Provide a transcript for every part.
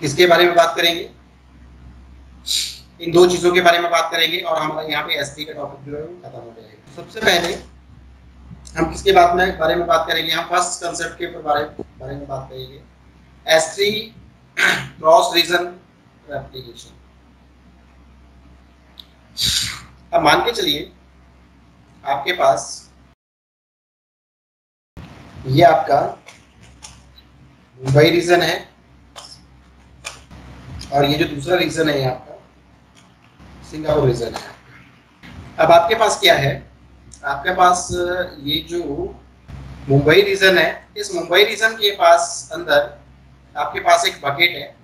किसके बारे में बात करेंगे? इन दो चीजों के बारे में बात करेंगे और हमारा यहाँ पे S3 का टॉपिक जो है वो खत्म हो जाएगा। सबसे पहले हम किसके बारे में बात करेंगे? हम फर्स्ट कंसेप्ट के बारे में बात करेंगे, S3 क्रॉस रीजन रेप्लिकेशन। अब मान के चलिए आपके पास ये आपका मुंबई रीजन है और ये जो दूसरा रीजन है आपका सिंगापुर रीजन है। अब आपके पास क्या है? आपके पास ये जो मुंबई रीजन है, इस मुंबई रीजन के पास अंदर आपके पास एक बकेट है।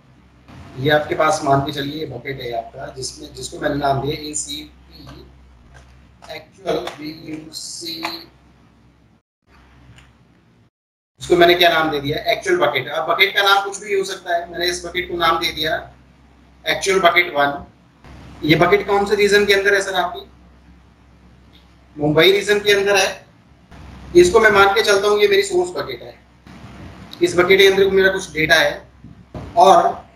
ये आपके पास मान के चलिए बकेट है आपका, जिसको मैंने नाम दिया ACP एक्चुअल BUC, इसको मैंने क्या नाम दे दिया? Actual bucket. अब बकेट का नाम कुछ भी हो सकता है, मैंने इस बकेट को नाम दे दिया एक्चुअल बकेट 1। ये बकेट कौन से रीजन के अंदर है सर? आपकी मुंबई रीजन के अंदर है। इसको मैं मान के चलता हूँ ये मेरी सोर्स बकेट है। इस बकेट के अंदर मेरा कुछ डेटा है और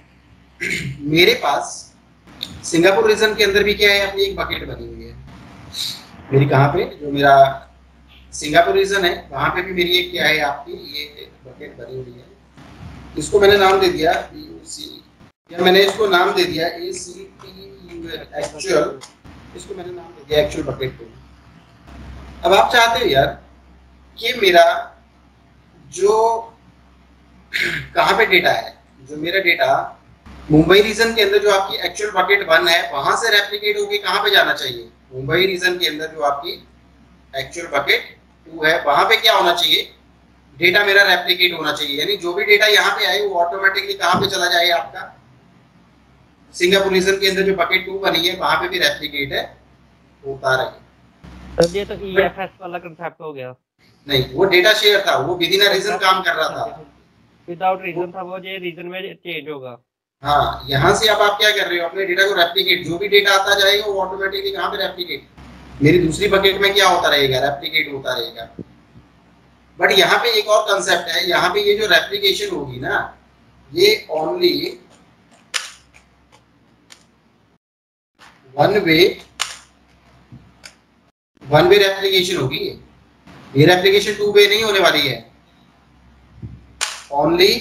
मेरे पास सिंगापुर रीजन के अंदर भी क्या है? अपनी एक बकेट बनी हुई है मेरी। कहाँ पे? जो मेरा सिंगापुर रीजन है वहां पे भी मेरी एक क्या है? आपकी ये बकेट बनी हुई है। इसको मैंने नाम दे दिया BUC, या मैंने इसको नाम दे दिया ACP एक्चुअल, इसको मैंने नाम दे दिया एक्चुअल बकेट को। अब आप चाहते हो यार कि मेरा जो कहाँ पे डेटा है, जो मेरा डेटा मुंबई रीजन के अंदर जो आपकी एक्चुअल बकेट 1 है वहां से रेप्लिकेट होके कहाँ पे जाना चाहिए? मुंबई रीजन के अंदर जो आपकी एक्चुअल बकेट 2 है वहां पे क्या होना चाहिए? डेटा मेरा रेप्लिकेट होना चाहिए। यानी जो भी डेटा यहाँ पे आए वो ऑटोमेटिकली कहाँ पे चला जाए? आपका सिंगापुर रीजन के अंदर जो बकेट 2 बनी है वहां पे भी रेप्लिकेट है होता रहे। ये तो EFS वाला कांसेप्ट हो गया। नहीं, वो डेटा शेयर था, वो विदिन अ रीजन काम कर रहा था। विदाउट रीजन था वो, ये रीजन में चेंज होगा। हाँ, यहाँ से अब आप क्या कर रहे हो? अपने डेटा को रेप्लिकेट, जो भी डेटा आता जाएगा वो ऑटोमेटिकली कहाँ पे रेप्लिकेट? मेरी दूसरी बकेट में क्या होता रहेगा? रेप्लिकेट होता रहेगा। बट यहाँ पे एक और कंसेप्ट है, यहाँ पे ये जो रेप्लिकेशन होगी ना, ये ओनली वन वे रेप्लिकेशन होगी। ये रेप्लिकेशन 2 वे नहीं होने वाली है। ओनली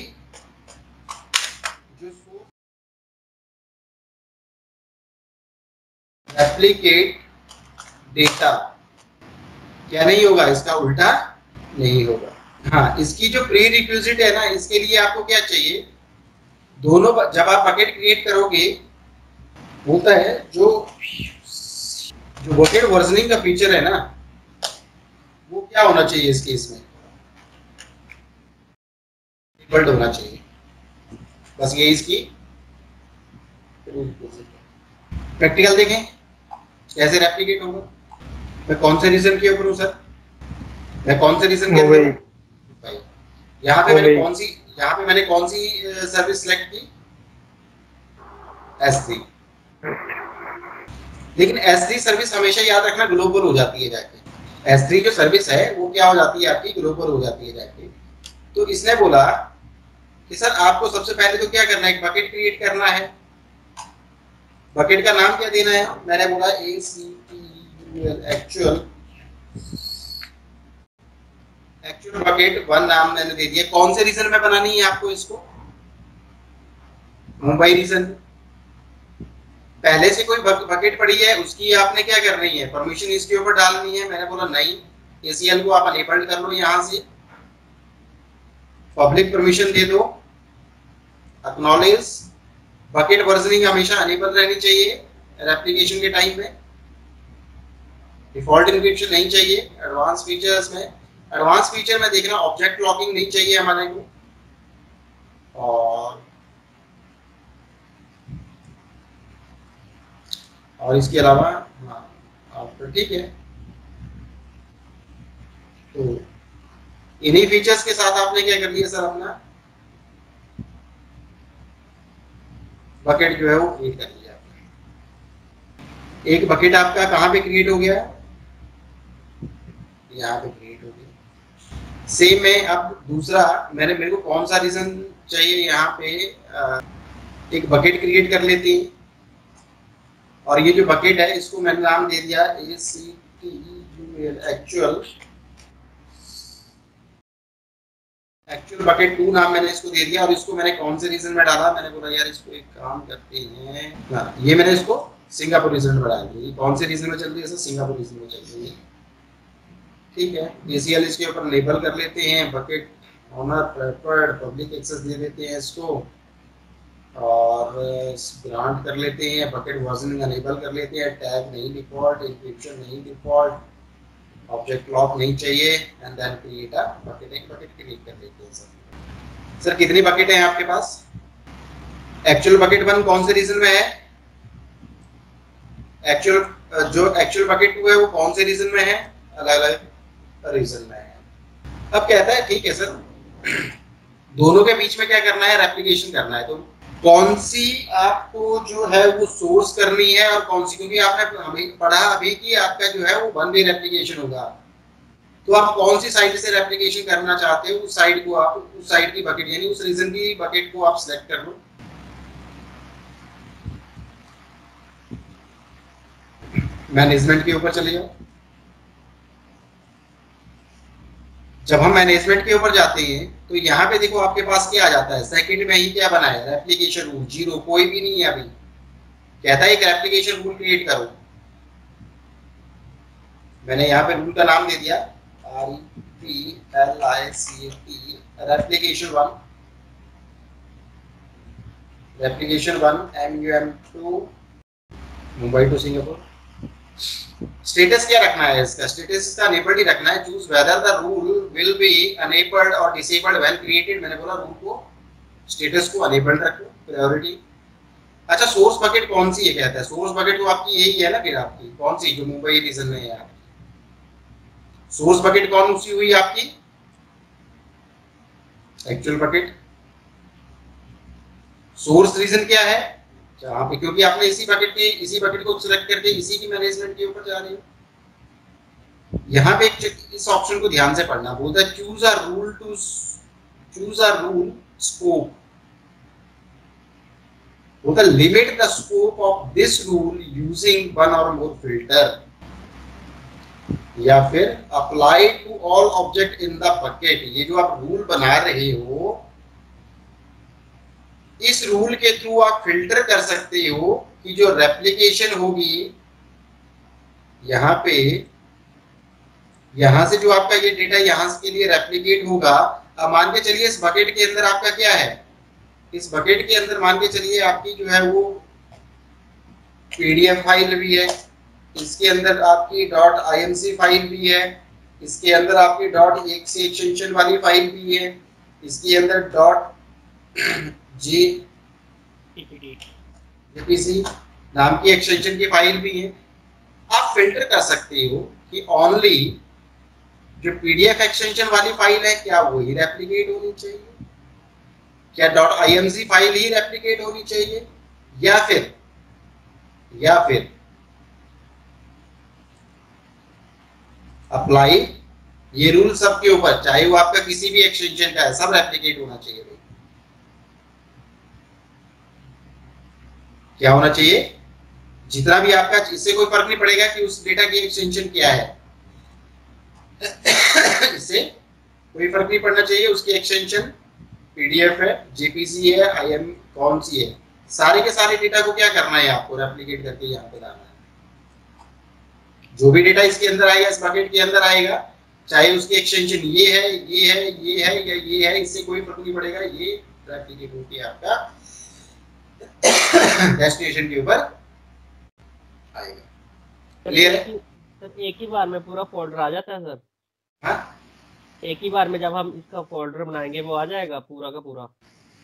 रेप्लिकेट डेटा क्या नहीं होगा? इसका उल्टा नहीं होगा। हाँ, इसकी जो प्री रिक्विजिट है ना, इसके लिए आपको क्या चाहिए? दोनों जब आप बकेट क्रिएट करोगे होता है जो बकेट वर्जनिंग का फीचर है ना, वो क्या होना चाहिए इस केस में? डिफॉल्ट होना चाहिए। बस ये इसकी प्रैक्टिकल देखें कैसे रेप्लिकेट होगा। मैं कौन से रीजन के ऊपर हूँ सर? मैं कौन से रीजन के अंदर हूँ? यहाँ पे मैंने कौन सी सर्विस सिलेक्ट की? S3। लेकिन S3 सर्विस हमेशा याद रखना ग्लोबल हो जाती है जाके। S3 जो सर्विस है वो क्या हो जाती है? आपकी ग्लोबल हो जाती है जाके। तो इसने बोला कि सर आपको सबसे पहले तो क्या करना है? एक बकेट क्रिएट करना है। बकेट का नाम क्या देना है? मैंने बोला ACP एक्चुअल बकेट 1 नाम मैंने दे दिया। कौन से रीजन में बनानी है आपको इसको? मुंबई रीजन। पहले से कोई बकेट पड़ी है उसकी आपने क्या करनी है? परमिशन इसके ऊपर डालनी है। मैंने बोला नहीं, ACL को आप अनेबल्ड कर लो। यहाँ से पब्लिक परमिशन दे दो, एक्नॉलेज। बकेट वर्जनिंग हमेशा अनेबल रहनी चाहिए रेप्लिकेशन के टाइम पे। डिफॉल्ट इंक्रिप्शन नहीं चाहिए। एडवांस फीचर्स में, एडवांस फीचर में देखना ऑब्जेक्ट लॉकिंग नहीं चाहिए हमारे को। और इसके अलावा हाँ ठीक है। तो इन्हीं फीचर्स के साथ आपने क्या कर लिया सर? अपना बकेट जो है वो क्रिएट कर लिया। एक बकेट आपका कहाँ पे क्रिएट हो गया? यहाँ पे क्रिएट हो गया। सेम में अब दूसरा मेरे को कौन सा रीजन चाहिए? यहाँ पे एक बकेट क्रिएट कर लेते हैं और ये जो बकेट है इसको मैंने नाम दे दिया एक्चुअल बकेट 2 नाम मैंने इसको दे दिया। और इसको मैंने कौन से रीजन में डाला, मैंने बोला यार इसको एक काम करते हैं, ये मैंने इसको सिंगापुर रीजन में डाल दिया। कौन से रीजन में चल रही है, सिंगापुर रीजन में चल रही है। ठीक है, ACL इसके ऊपर लेबल कर लेते हैं, bucket owner preferred public access दे देते हैं इसको और ग्रांट कर लेते हैं, बकेट वर्जनिंग अनेबल कर लेते हैं, टैग नहीं डिफॉल्ट, इंक्रिप्शन नहीं डिफॉल्ट, ऑब्जेक्ट लॉक नहीं चाहिए and then create a bucket. एक बकेट क्रिएट कर लेते हैं सर कितनी बकेट है आपके पास? एक्चुअल बकेट 1 कौन से रीजन में है? एक्चुअल बकेट 2 है वो कौन से रीजन में है? अलग अलग रीजन में है। अब कहता है ठीक है सर, दोनों के बीच में क्या करना है, रेप्लिकेशन करना है। तो कौन सी आपको जो है वो सोर्स करनी है और कौन सी, क्योंकि आपने हमें पढ़ा अभी कि आपका जो है वो 1 वे रेप्लिकेशन होगा। तो आप कौन सी साइड से रेप्लिकेशन करना चाहते हो, उस साइड को आप, उस साइड की बकेट यानी उस रीजन की बकेट को आप सिलेक्ट कर लो। मैनेजमेंट के ऊपर चले जाओ। जब हम मैनेजमेंट के ऊपर जाते हैं तो यहाँ पे देखो आपके पास क्या आ जाता है, सेकंड में ही क्या बना है, रेप्लिकेशन रूल 0, कोई भी नहीं है। अभी कहता है एक रेप्लिकेशन रूल क्रिएट करो। मैंने यहाँ पे रूल का नाम दे दिया replication 1 MUM2 Mumbai to Singapore. Status क्या रखना है इसका, स्टेटस इसका अनेबल्ड ही रखना है। Choose whether the rule will be enabled और डिसेबल्ड व्हेन क्रिएटेड। मैंने बोला रूल को, स्टेटस को अनेबल्ड रखो, प्रायोरिटी। अच्छा, सोर्स बकेट कौन सी है, कहता है सोर्स बकेट तो आपकी यही है ना, फिर आपकी कौन सी जो मुंबई रीजन में है आपकी सोर्स बकेट कौन सी हुई आपकी? Actual bucket. सोर्स रीजन क्या है जहां पे, क्योंकि आपने इसी बकेट को सिलेक्ट करके इसी की मैनेजमेंट के ऊपर जा रहे हो। यहाँ पे इस ऑप्शन को ध्यान से पढ़ना, बोलता है चूज अ रूल स्कोप, बोलता है limit the scope of this rule using 1 or more filter, या फिर apply to all object in the bucket. ये जो आप रूल बना रहे हो, इस रूल के थ्रू आप फिल्टर कर सकते हो कि जो रेप्लिकेशन होगी यहाँ पे, यहां से जो आपका ये डेटा यहां के लिए रेप्लिकेट होगा। अब मान के चलिए इस बकेट के अंदर आपका क्या है, इस बकेट के अंदर मान के चलिए आपकी जो है वो PDF फाइल भी है, इसके अंदर आपकी .imc फाइल भी है, इसके अंदर आपकी .exe एक्सटेंशन वाली फाइल भी है, इसके अंदर JPC नाम की एक्सटेंशन की फाइल भी है। आप फिल्टर कर सकते हो कि ओनली जो PDF एक्सटेंशन वाली फाइल है क्या वही रेप्लिकेट होनी चाहिए, क्या .imc फाइल ही रेप्लिकेट होनी चाहिए, या फिर अप्लाई ये रूल सबके ऊपर, चाहे वो आपका किसी भी एक्सटेंशन का है, सब रेप्लिकेट होना चाहिए। क्या होना चाहिए, जितना भी आपका, इससे कोई फर्क नहीं पड़ेगा कि उस डेटा की एक्सटेंशन क्या है, इससे कोई फर्क नहीं पड़ना चाहिए उसकी एक्सटेंशन PDF है, JPC है, IM कौन सी है, सारे के सारे डेटा को क्या करना है आपको रेप्लिकेट करके यहाँ पे लाना है। जो भी डेटा इसके अंदर आएगा, इस बकेट के अंदर आएगा, चाहे उसकी एक्सटेंशन ये है, ये है, ये है या ये है, इससे कोई फर्क नहीं पड़ेगा, ये रेप्लिकेट होके आपका डेस्टिनेशन के ऊपर आएगा। क्लियर है? सर एक ही बार में पूरा फोल्डर आ जाता है सर? हाँ, एक ही बार में जब हम इसका फोल्डर बनाएंगे वो आ जाएगा पूरा का पूरा?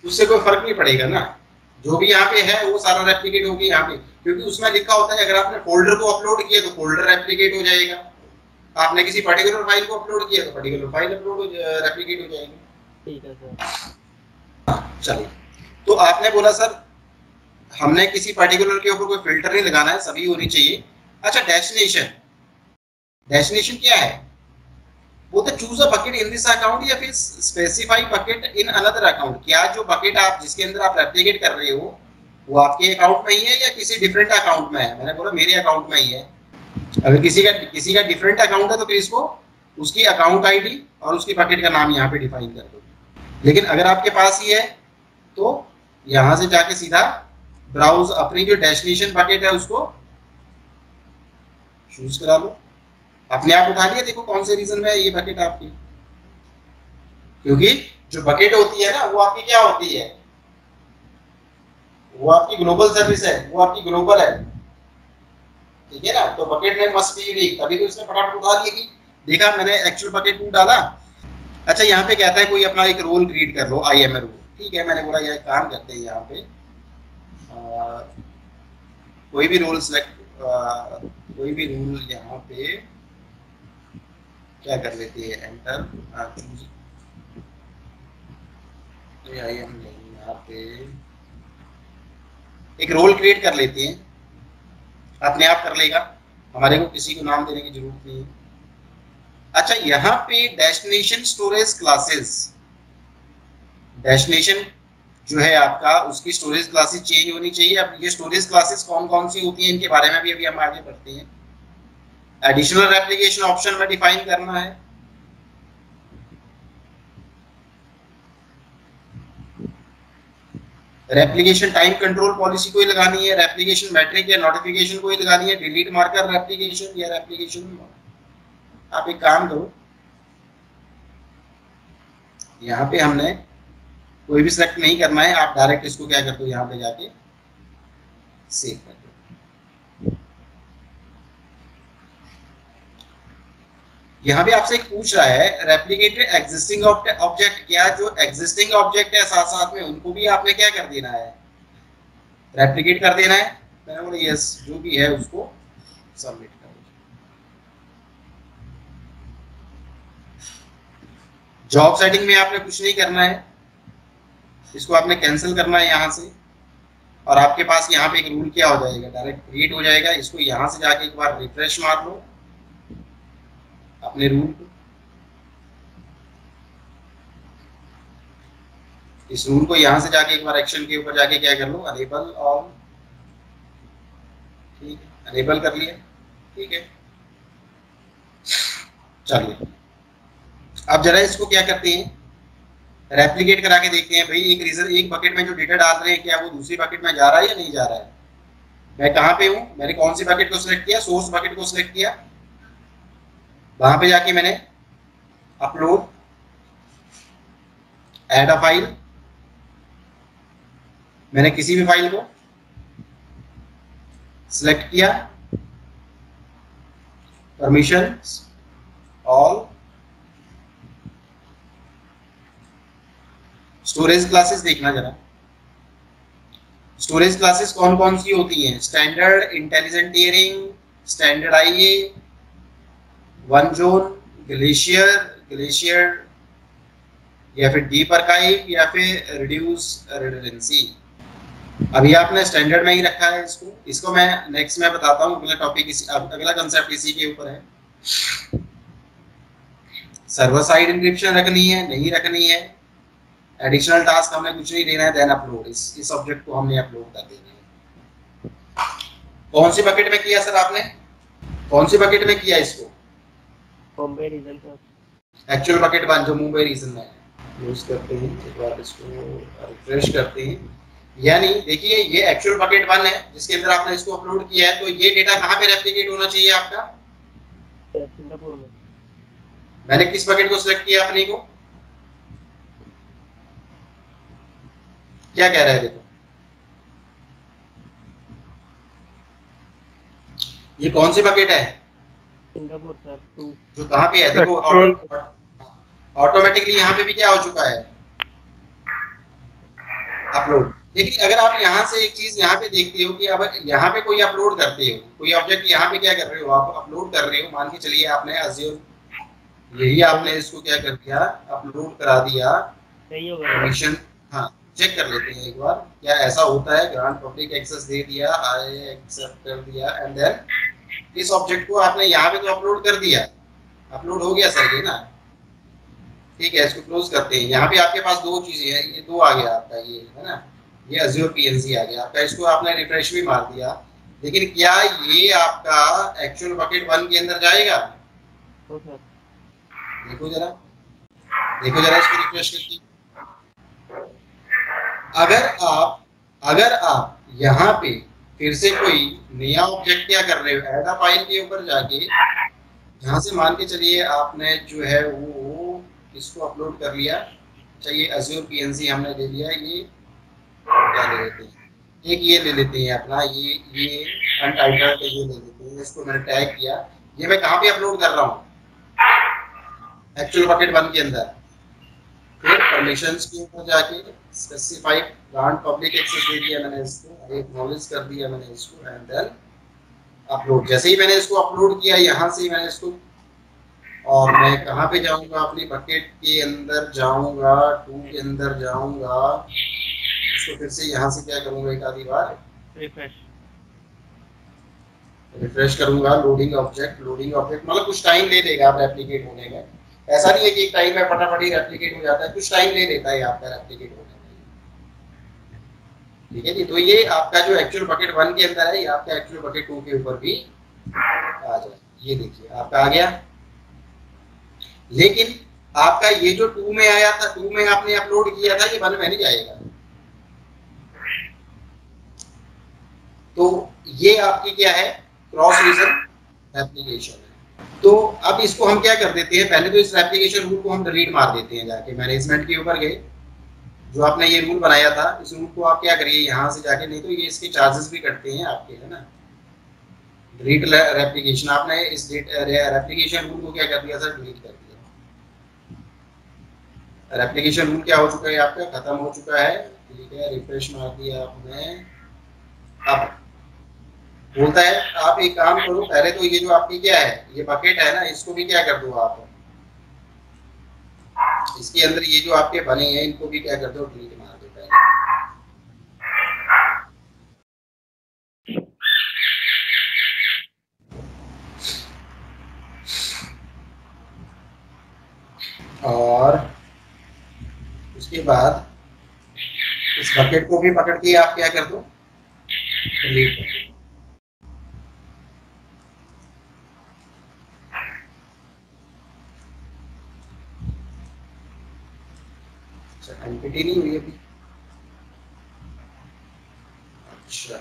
उससे कोई फर्क नहीं पड़ेगा ना, जो भी यहाँ पे है वो सारा रेप्लिकेट होगी यहाँ पे, क्योंकि उसमें लिखा होता है अगर आपने फोल्डर को अपलोड किया तो फोल्डर रेप्लिकेट हो जाएगा, आपने किसी पर्टिकुलर फाइल को अपलोड किया तो पर्टिकुलर फाइल अपलोड रेप्लिकेट हो जाएगी। ठीक है सर। चलिए, तो आपने बोला सर हमने किसी पर्टिकुलर के ऊपर कोई फिल्टर नहीं लगाना है, सभी होनी चाहिए। अच्छा, डेस्टिनेशन क्या है, वो तो choose a bucket in this account या फिर specify bucket in another account. क्या जो बकेट आप जिसके अंदर आप रेप्लिकेट कर रहे हो वो आपके अकाउंट में ही है या किसी डिफरेंट अकाउंट में है? मैंने बोला मेरे अकाउंट में ही है। अगर किसी का डिफरेंट अकाउंट है तो फिर इसको उसकी अकाउंट आईडी और उसकी बकेट का नाम यहाँ पे डिफाइन कर दो। लेकिन अगर आपके पास ही है तो यहाँ से जाके सीधा ब्राउज अपनी जो डेस्टिनेशन बकेट है उसको चूज करा लो। अपने आप उठा लिया, देखो कौन से रीजन में है ये बकेट आपकी, क्योंकि जो बकेट होती है ना वो आपकी क्या होती है, वो आपकी ग्लोबल सर्विस है, वो आपकी ग्लोबल है, ठीक है ना। तो bucket name must be unique, तभी तो इसने फटाफट उठा लिया कि देखा मैंने एक्चुअल बकेट टू डाला। अच्छा यहाँ पे कहता है कोई अपना एक रोल क्रिएट कर लो, आई एम ए रोल, ठीक है। मैंने बोला यार काम करते हैं यहाँ पे कोई भी रोल सिलेक्ट, कोई भी रूल यहाँ पे क्या कर लेते हैं, एंटर आई एम नहीं, यहाँ पे एक रोल क्रिएट कर लेते हैं, अपने आप कर लेगा, हमारे को किसी को नाम देने की जरूरत नहीं है। अच्छा यहाँ पे डेस्टिनेशन स्टोरेज क्लासेस, डेस्टिनेशन जो है आपका उसकी स्टोरेज क्लासेस चेंज होनी चाहिए। अब ये स्टोरेज क्लासेस कौन कौन सी होती हैं इनके बारे में भी अभी हम आगे बढ़ते हैं। एडिशनल एप्लीकेशन ऑप्शन में डिफाइन करना है, रेप्लिकेशन टाइम कंट्रोल पॉलिसी कोई लगानी है, रेप्लिकेशन मैट्रिक या नोटिफिकेशन कोई लगानी है, डिलीट मार्कर रेप्लिकेशन या रेप्लिकेशन। आप एक काम करो, यहाँ पे हमने कोई भी सिलेक्ट नहीं करना है, आप डायरेक्ट इसको क्या कर दो, यहाँ पे जाके सेव कर दो। यहाँ पे आपसे एक पूछ रहा है रेप्लिकेटेड एग्जिस्टिंग ऑब्जेक्ट, क्या जो एग्जिस्टिंग ऑब्जेक्ट है साथ साथ में उनको भी आपने क्या कर देना है, रेप्लिकेट कर देना है। मैंने बोला यस, जो भी है उसको सबमिट कर दो। जॉब सेटिंग में आपने कुछ नहीं करना है, इसको आपने कैंसिल करना है यहाँ से, और आपके पास यहाँ पे एक रूल क्या हो जाएगा, डायरेक्ट क्रिएट हो जाएगा। इसको यहाँ से जाके एक बार रिफ्रेश मार लो अपने रूल को, इस रूल को यहाँ से जाके एक बार एक्शन के ऊपर जाके क्या कर लो, अनेबल ऑल, ठीक है, अनेबल कर लिया, ठीक है। चलिए अब जरा इसको क्या करते हैं, रेप्लिकेट करा के देखते हैं भाई एक रीजन, एक बकेट में जो डेटा डाल रहे हैं क्या वो दूसरी बकेट में जा रहा है या नहीं जा रहा है। मैं कहाँ पे हूँ, मैंने कौन सी बकेट को सिलेक्ट किया, सोर्स बकेट को सिलेक्ट किया, वहां पे जाके मैंने अपलोड, ऐड अ फाइल, मैंने किसी भी फाइल को सिलेक्ट किया, परमिशन ऑल, स्टोरेज क्लासेस देखना जरा, स्टोरेज क्लासेस कौन कौन सी होती हैं, स्टैंडर्ड, इंटेलिजेंट टियरिंग, स्टैंडर्ड आईए, वन जोन, ग्लेशियर या फिर डीप आर्काइव या फिर रिड्यूस रिडंडेंसी। अभी आपने स्टैंडर्ड में ही रखा है इसको, इसको मैं नेक्स्ट में बताता हूँ, अगला टॉपिक अगला कंसेप्ट इसी के ऊपर है। सर्वर साइड इंक्रिप्शन रखनी है नहीं रखनी है, एडिशनल टास्क हमने कुछ नहीं देना है, देन अपलोड, इस ऑब्जेक्ट को हमने अपलोड कर देना है। कौन सी बकेट में किया सर आपने, कौन सी बकेट में किया इसको, मुंबई रीजन का एक्चुअल बकेट 1 जो मुंबई रीजन में है। यूज करते हैं एक बार, इसको रिफ्रेश करते हैं, यानी देखिए ये एक्चुअल बकेट 1 है जिसके अंदर आपने इसको अपलोड किया है। तो ये डेटा कहाँ पे रेप्लिकेट होना चाहिए आपका, सिंगापुर में। मैंने किस बकेट को सिलेक्ट किया अपने को, क्या कह रहे हैं देखो, ये कौन सी बकेट है, सिंगापुर सर 2, जो कहाँ पे है देखो, ऑटोमेटिकली यहाँ पे भी क्या हो चुका है, अपलोड। लेकिन अगर आप यहाँ से एक चीज यहाँ पे देखते हो कि अब यहाँ पे कोई अपलोड करते हो, कोई ऑब्जेक्ट यहाँ पे क्या कर रहे हो, आप अपलोड कर रहे हो, मान के चलिए आपने अज़्योर, यही आपने इसको क्या कर दिया, अपलोड करा दिया, सही होगा परमिशन, हाँ चेक कर लेते हैं एक बार क्या ऐसा होता है, ग्रांट पब्लिक एक्सेस दे दिया, आई एक्सेप्ट कर दिया, एंड देन इस ऑब्जेक्ट को आपने यहाँ पे तो अपलोड कर दिया, अपलोड हो गया सर ये ना, ठीक है। इसको क्लोज करते हैं। यहाँ पे आपके पास दो चीजें हैं, ये दो आ गया आपका, ये है ना, ये Azure PNC आ गया आपका। इसको आपने रिफ्रेश भी मार दिया, लेकिन क्या ये आपका एक्चुअल बकेट 1 के अंदर जाएगा? देखो जरा, देखो जरा इसको रिफ्रेश करके। अगर आप यहाँ पे फिर से कोई नया ऑब्जेक्ट क्या कर रहे हो, ऐड अ फाइल के ऊपर जाके यहाँ से मान के चलिए आपने जो है वो इसको अपलोड कर लिया। चाहिए Azure PNC हमने ले लिया, ये क्या ले लेते हैं, एक ये ले लेते हैं अपना, ये अनटाइटल्ड ये ले लेते हैं। इसको मैंने टैग किया, ये मैं कहाँ पे अपलोड कर रहा हूँ, एक्चुअल बकेट 1 के अंदर। फिर परमिशंस के ऊपर जाके स्पेसिफाइड ग्रांट पब्लिक एक्सेस दे दिया मैंने इसको, एक्नॉलेज कर दिया मैंने इसको, एंड देन अपलोड। जैसे ही मैंने इसको अपलोड किया, यहाँ से मैंने इसको, और मैं कहाँ पे जाऊँगा, अपनी बकेट के अंदर जाऊँगा, 2 के अंदर जाऊँगा, इसको फिर से यहाँ से क्या करूँगा, एक आधी बार रिफ्रेश करूँगा। लोडिंग ऑब्जेक्ट मतलब कुछ टाइम ले लेगा आप रेप्लिकेट होने में। ऐसा नहीं है कि एक टाइम में फटाफट ही रेप्लिकेट हो जाता है, कुछ टाइम ले लेता है आपका रेप्लिकेट होने में। ठीक है जी, तो ये आपका जो एक्चुअल बकेट 1 के अंदर है, ये आपका एक्चुअल बकेट 2 के ऊपर भी आ जाए। ये देखिए आपका आ गया, लेकिन आपका ये जो 2 में आया था, 2 में आपने अपलोड किया था, ये 1 में नहीं जाएगा। तो ये आपकी क्या है, क्रॉस रीजन एप्लीकेशन है। तो अब इसको हम क्या कर देते हैं, पहले तो इस एप्लीकेशन रूल को हम डिलीट मार देते हैं। जाके मैनेजमेंट के ऊपर गए, जो आपने ये रूल बनाया था, इस रूल को आप क्या करिए यहाँ से जाके, नहीं तो ये इसके चार्जेस भी कटते हैं आपके, है ना। डिलीट रेप्लिकेशन, आपने इस रेप्लिकेशन रूल को क्या कर दिया सर, डिलीट कर दिया। रेप्लिकेशन रूल क्या हो चुका है आपका, खत्म हो चुका है। ठीक है, रिफ्रेश मार दिया आपने। अब बोलता है आप एक काम करो, पहले तो ये जो आपकी क्या है, ये बकेट है ना, इसको भी क्या कर दो आप, इसके अंदर ये जो आपके बने हैं इनको भी क्या कर दो, डिलीट मार दो पहले। और उसके बाद इस बकेट को भी पकड़ के आप क्या कर दो, डिलीट कर दो। एंटिटी नहीं हुई अभी, अच्छा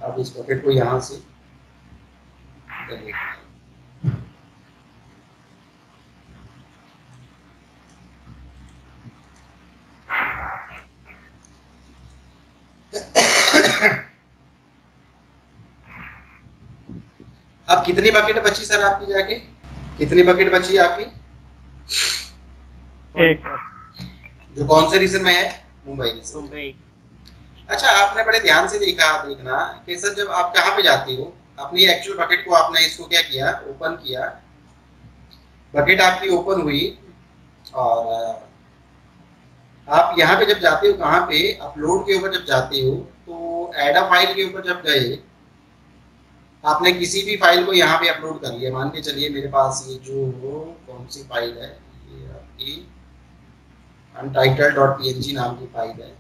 अब इस बकेट को यहाँ से अब कितनी बकेट बची सर आपकी, जाके कितनी बकेट बची आपकी? एक। जो कौन से रीजन में है, मुंबई। अच्छा, आपने बड़े ध्यान से देखना कि सर जब आप कहाँ पे जाते हो, अपनी एक्चुअल बकेट को आपने इसको क्या किया, ओपन किया, बकेट आपकी ओपन हुई, और आप यहाँ पे जब जाते हो, कहाँ पे, अपलोड के ऊपर जब जाते हो, तो ऐड अ फाइल के ऊपर जब गए, आपने किसी भी फाइल को यहाँ पे अपलोड कर लिया। मान के चलिए मेरे पास ये जो कौन सी फाइल है, ये आपकी untitled.png नाम की फाइल है।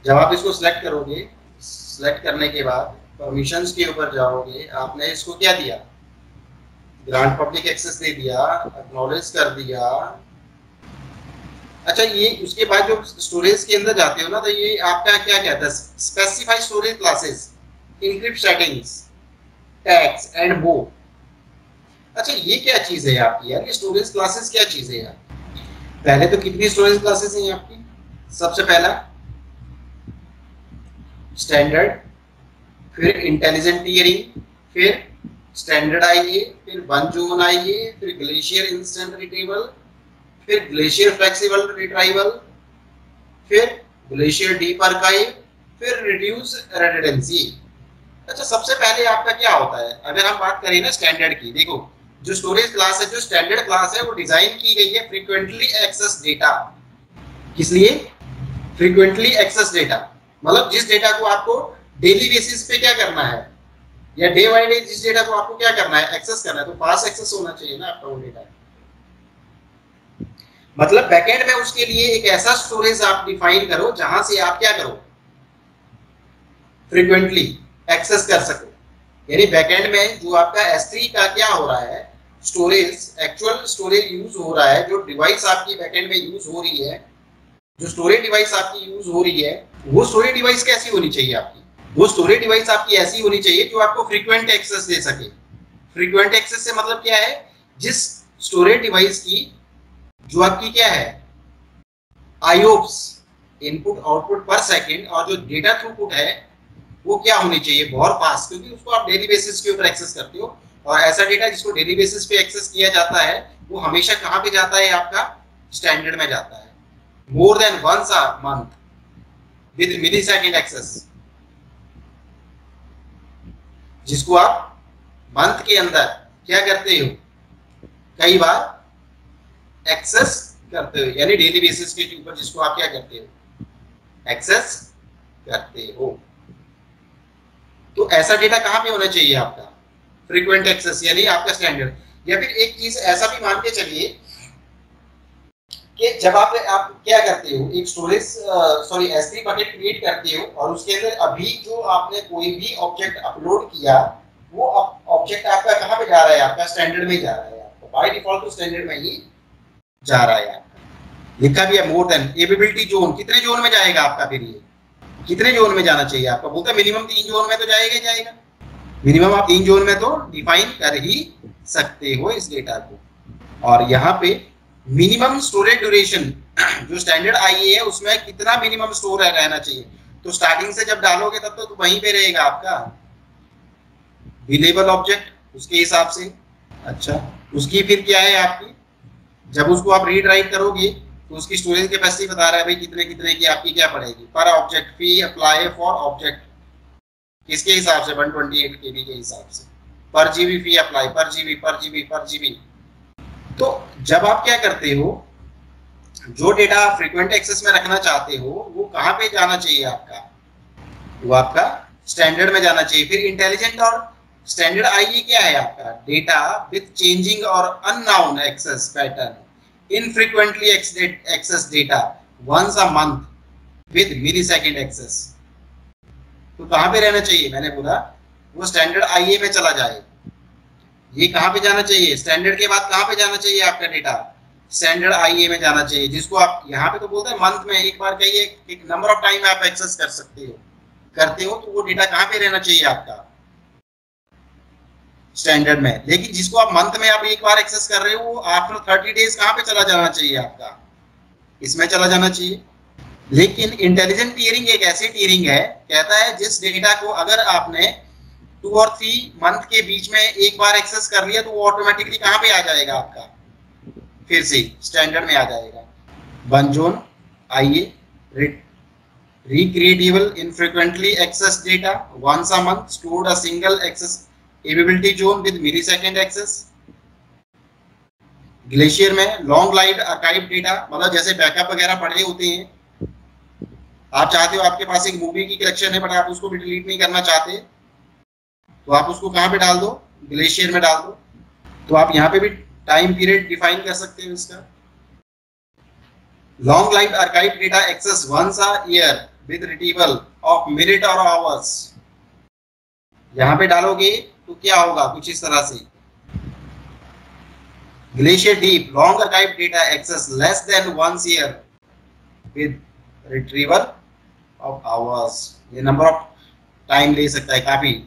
जब आप इसको सिलेक्ट करोगे, सिलेक्ट करने के बाद परमिशंस के ऊपर जाओगे, आपने इसको क्या दिया, ग्रांट पब्लिक एक्सेस दे दिया, एक्नॉलेज कर दिया। अच्छा, ये उसके बाद जो स्टोरेज के अंदर जाते हो ना, तो ये आपका क्या कहता है, specify storage classes, encrypt settings, tags and वो। अच्छा, ये क्या चीज है आपकी यार, ये स्टोरेज क्लासेस क्या चीज है यार? पहले तो कितनी स्टोरेज क्लासेस हैं आपकी? सबसे पहला स्टैंडर्ड, फिर इंटेलिजेंट टियरिंग, फिर स्टैंडर्ड आइए, फिर वन जोन आइए, फिर ग्लेशियर इंस्टेंट रिट्रीवल, फिर ग्लेशियर फ्लेक्सिबल रिट्राइवल, फिर ग्लेशियर डीप आर्काइव, फिर रिड्यूस रेडंडेंसी। अच्छा, सबसे पहले आपका क्या होता है, अगर हम बात करें ना स्टैंडर्ड की, देखो जो स्टोरेज क्लास है, जो स्टैंडर्ड क्लास है, वो डिजाइन की गई है फ्रीक्वेंटली एक्सेस डेटा। किस लिए? फ्रीक्वेंटली एक्सेस डेटा, मतलब जिस डेटा को आपको डेली बेसिस पे क्या करना है, या डे बाय डे जिस डेटा को आपको क्या करना है, एक्सेस करना है, तो फास्ट एक्सेस होना चाहिए ना आपका वो डेटा। मतलब बैकएंड में उसके लिए एक ऐसा स्टोरेज आप डिफाइन करो जहां से आप क्या करो, फ्रीक्वेंटली एक्सेस कर सको। यानी बैकएंड में जो आपका S3 का क्या हो रहा है, स्टोरेज, एक्चुअल स्टोरेज यूज हो रहा है, जो डिवाइस आपकी बैकएंड में यूज हो रही है, जो स्टोरेज डिवाइस आपकी यूज हो रही है, वो स्टोरेज डिवाइस कैसी होनी चाहिए आपकी? वो स्टोरेज डिवाइस आपकी ऐसी होनी चाहिए जो आपको फ्रीक्वेंट एक्सेस दे सके। फ्रीक्वेंट एक्सेस से मतलब क्या है, जिस स्टोरेज डिवाइस की जो आपकी क्या है, आईओप्स, इनपुट आउटपुट पर सेकंड, और जो डेटा थ्रूपुट है वो क्या होनी चाहिए, बहुत फास्ट, क्योंकि उसको आप डेली बेसिस के ऊपर एक्सेस करते हो। और ऐसा डेटा जिसको डेली बेसिस पे एक्सेस किया जाता है वो हमेशा कहां पे जाता है, आपका स्टैंडर्ड में जाता है, more than once a month with millisecond access, जिसको आप मंथ के अंदर क्या करते हो, कई बार एक्सेस करते हो, यानी डेली बेसिस के ऊपर जिसको आप क्या करते हो, एक्सेस करते हो। तो ऐसा डेटा कहां पे होना चाहिए आपका, फ्रीक्वेंट एक्सेस, यानी आपका स्टैंडर्ड। या फिर एक चीज ऐसा भी मान के चलिए कि जब आप क्या करते हो, एक स्टोरेज S3 बकेट क्रिएट करते हो, और उसके अंदर अभी जो आपने कोई भी ऑब्जेक्ट अपलोड किया, वो ऑब्जेक्ट आपका कहां पे जा रहा है, आपका स्टैंडर्ड में जा रहा है, आपको बाय डिफॉल्ट तो स्टैंडर्ड में ही जा रहा है। लिखा भी है मोर देन एबिलिटी जोन, कितने जोन में जाएगा आपका, फिर ये कितने जोन में जाना चाहिए आपका, बोलता है मिनिमम 3 जोन में तो जाएगा ही जाएगा, मिनिमम आप 3 जोन में तो डिफाइन कर ही सकते हो इस डेटा को। और यहाँ पे मिनिमम स्टोरेज ड्यूरेशन, जो स्टैंडर्ड आईए है उसमें कितना मिनिमम स्टोर रहना चाहिए, तो स्टार्टिंग से जब डालोगे तब तो वहीं पे रहेगा आपका बिलेबल ऑब्जेक्ट, उसके हिसाब से। अच्छा, उसकी फिर क्या है आपकी, जब उसको आप रीड राइट करोगे तो उसकी स्टोरेज कैपेसिटी बता रहा है भाई कितने कितने की आपकी क्या पड़ेगी, पर object fee apply for object, किसके हिसाब से, 128 KB के हिसाब से, पर जीबी फी अप्लाई, पर जीबी। तो जब आप क्या करते हो, जो डेटा आप फ्रीक्वेंट एक्सेस में रखना चाहते हो वो कहां पे जाना चाहिए आपका, वो आपका स्टैंडर्ड में जाना चाहिए। फिर इंटेलिजेंट और स्टैंडर्ड आईए क्या है आपका, data with changing or unknown access pattern, infrequently access data once a month with millisecond access। तो कहां पे रहना चाहिए, मैंने बोला वो स्टैंडर्ड आईए में चला जाए। ये कहां पे जाना चाहिए, स्टैंडर्ड के बाद कहां पे जाना चाहिए आपका डेटा, स्टैंडर्ड आईए में जाना चाहिए, जिसको आप यहाँ पे तो बोलते हैं मंथ में एक बार कहिए, एक नंबर ऑफ टाइम आप एक्सेस कर सकते हो, करते हो, तो वो डेटा कहां पे रहना चाहिए आपका, स्टैंडर्ड में। लेकिन जिसको आप मंथ में आप एक बार एक्सेस कर रहे हो, आफ्टर 30 डेज कहां पे चला जाना चाहिए आपका, इसमें चला जाना चाहिए। लेकिन इंटेलिजेंट टियरिंग एक ऐसी टियरिंग है, कहता है जिस डेटा को अगर आपने 2 और 3 मंथ के बीच में एक बार एक्सेस कर लिया तो वो ऑटोमेटिकली कहां पे आ जाएगा आपका, फिर से स्टैंडर्ड में आ जाएगा। वन जोन आइए, recreatable infrequently accessed data once a month, stored a single access availability zone with millisecond access। Glacier में लॉन्ग लाइव आर्काइव डेटा, मतलब जैसे बैकअप वगैरह पड़े होते हैं, आप चाहते हो आपके पास एक मूवी की कलेक्शन है बट आप उसको भी डिलीट नहीं करना चाहते, तो आप उसको कहां पे डाल दो, ग्लेशियर में डाल दो। तो आप यहाँ पे भी टाइम पीरियड डिफाइन कर सकते हो इसका। Long live archive data access once a year with retrieval of minute or hours, यहाँ पे डालोगे तो क्या होगा, कुछ इस तरह से। Glacier deep long archive data access less than once year with retrieval of hours, ये नंबर ऑफ टाइम ले सकता है काफी।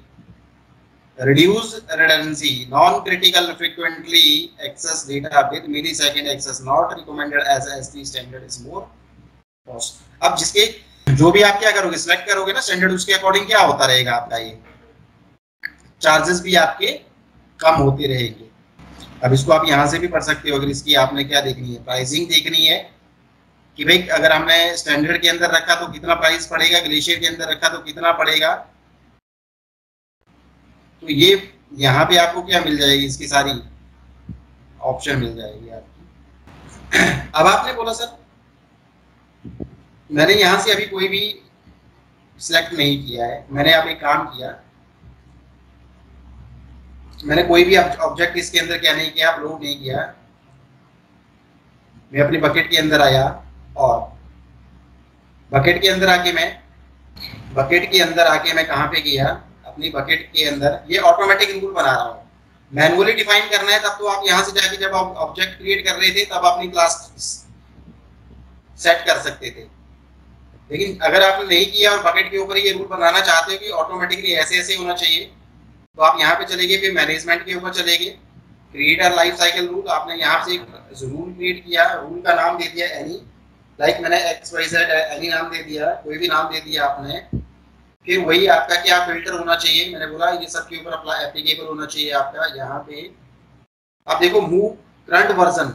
reduce redundancy, non-critical frequently access data with millisecond access not recommended as S3 standard is more cost। अब जिसके जो भी आप क्या करोगे, सिलेक्ट करोगे ना स्टैंडर्ड, उसके अकॉर्डिंग क्या होता रहेगा आपका, ये चार्जेस भी आपके कम होते रहेंगे। अब इसको आप यहाँ से भी पढ़ सकते हो, अगर इसकी आपने क्या देखनी है, प्राइसिंग देखनी है कि भाई अगर हमने स्टैंडर्ड के अंदर रखा तो कितना प्राइस पड़ेगा, ग्लेशियर के अंदर रखा तो कितना पड़ेगा। तो ये यहाँ पे आपको क्या मिल जाएगी, इसकी सारी ऑप्शन मिल जाएगी आपकी। अब आपने बोला सर मैंने यहाँ से अभी कोई भी सिलेक्ट नहीं किया है। मैंने अभी काम किया, मैंने कोई भी ऑब्जेक्ट इसके अंदर क्या नहीं किया, अपलोड नहीं किया। मैं अपनी बकेट के अंदर आया और बकेट के अंदर आके मैं कहाँ पे गया, अपनी बकेट के अंदर ये ऑटोमेटिक रूल बना रहा हूँ। मैनुअली डिफाइन करना है तब तो आप यहाँ से जाके जब आप ऑब्जेक्ट क्रिएट कर रहे थे तब अपनी क्लास सेट कर सकते थे, लेकिन अगर आपने नहीं किया और बकेट के ऊपर ये रूल बनाना चाहते हो कि ऑटोमेटिकली ऐसे ऐसे होना चाहिए, तो आप यहाँ पे चले गए, फिर मैनेजमेंट के ऊपर चले गए, क्रिएटर लाइफ साइकिल रूल। आपने यहाँ से एक रूल क्रिएट किया, रूल का नाम दे दिया एनी, लाइक मैंने XYZ एनी नाम दे दिया, कोई भी नाम दे दिया आपने। फिर वही आपका क्या फिल्टर होना चाहिए, मैंने बोला ये सब के ऊपर अप्लाई एप्लीकेबल होना चाहिए आपका। यहाँ पे आप देखो मूव करंट वर्जन,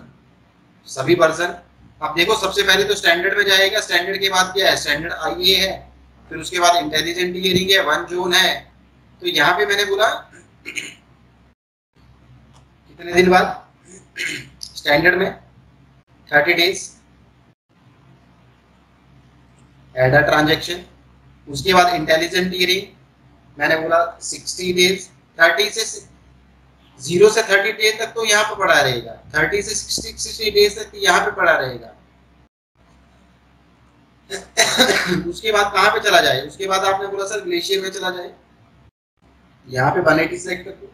सभी वर्जन आप देखो। सबसे पहले तो स्टैंडर्ड में जाएगा, स्टैंडर्ड के बाद क्या है, स्टैंडर्ड IA है, फिर उसके बाद इंटेलिजेंट टियरिंग है, 1 जोन है। तो यहाँ पे मैंने बोला कितने दिन बाद, स्टैंडर्ड में 30 डेज एड अ ट्रांजेक्शन। उसके बाद इंटेलिजेंट टियरिंग मैंने बोला 60 डेज, 30 से 0 से 30 डेज तक तो यहाँ पे पड़ा रहेगा, 30 से 60 डेज तक यहाँ पे पड़ा रहेगा। उसके बाद कहाँ पे चला जाए, उसके बाद आपने बोला सर ग्लेशियर में चला जाए, यहाँ पे 180 सेलेक्ट कर दो।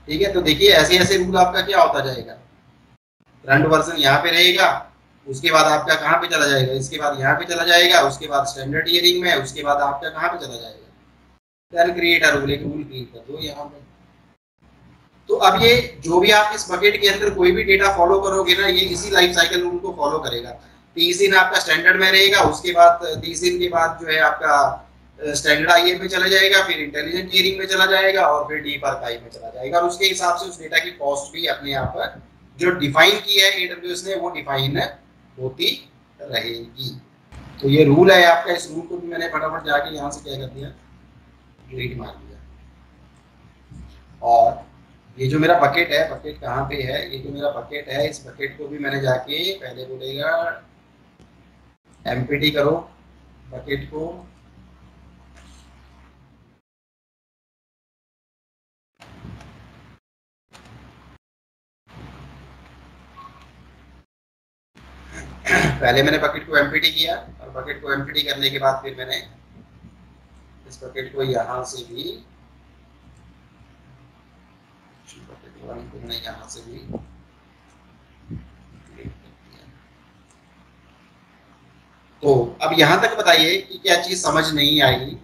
ठीक है, तो देखिए ऐसे ऐसे रूल आपका क्या होता जाएगा, करंट वर्जन यहाँ पे रहेगा, उसके बाद आपका कहाँ पे चला जाएगा, इसके बाद यहाँ पे चला जाएगा, उसके बाद स्टैंडर्ड टियरिंग में, उसके बाद आपका कहाँ पे चला जाएगा, देन क्रिएट अ रूल, एक रूल क्रिएट कर दो यहाँ पे। तो अब ये जो भी आप इस बकेट के अंदर कोई भी डेटा फॉलो करोगे ना, ये इसी लाइफ साइकिल रूल को फॉलो करेगा। 30 दिन आपका स्टैंडर्ड में रहेगा, उसके बाद 30 दिन के बाद जो है आपका स्टैंडर्ड IA में चला जाएगा, फिर इंटेलिजेंट टियरिंग में चला जाएगा और फिर डीप आर्काइव में चला जाएगा। और उसके हिसाब से उस डेटा की कॉस्ट भी अपने आप जो डिफाइन किया है AWS ने वो डिफाइन होती रहेगी। तो ये रूल है आपका, इस रूल को भी मैंने फटाफट जाके यहाँ से क्या कर दिया, डिलीट मार दिया। और ये जो मेरा बकेट है, बकेट कहाँ पे है, ये जो मेरा बकेट है, इस बकेट को भी मैंने जाके पहले बोलेगा एम्प्टी करो बकेट को, पहले मैंने बकेट को एम्प्टी किया और बकेट को एम्प्टी करने के बाद फिर मैंने इस बकेट को यहाँ से भी, बकेट को मैंने यहाँ से भी तो अब यहाँ तक बताइए कि क्या चीज समझ नहीं आई,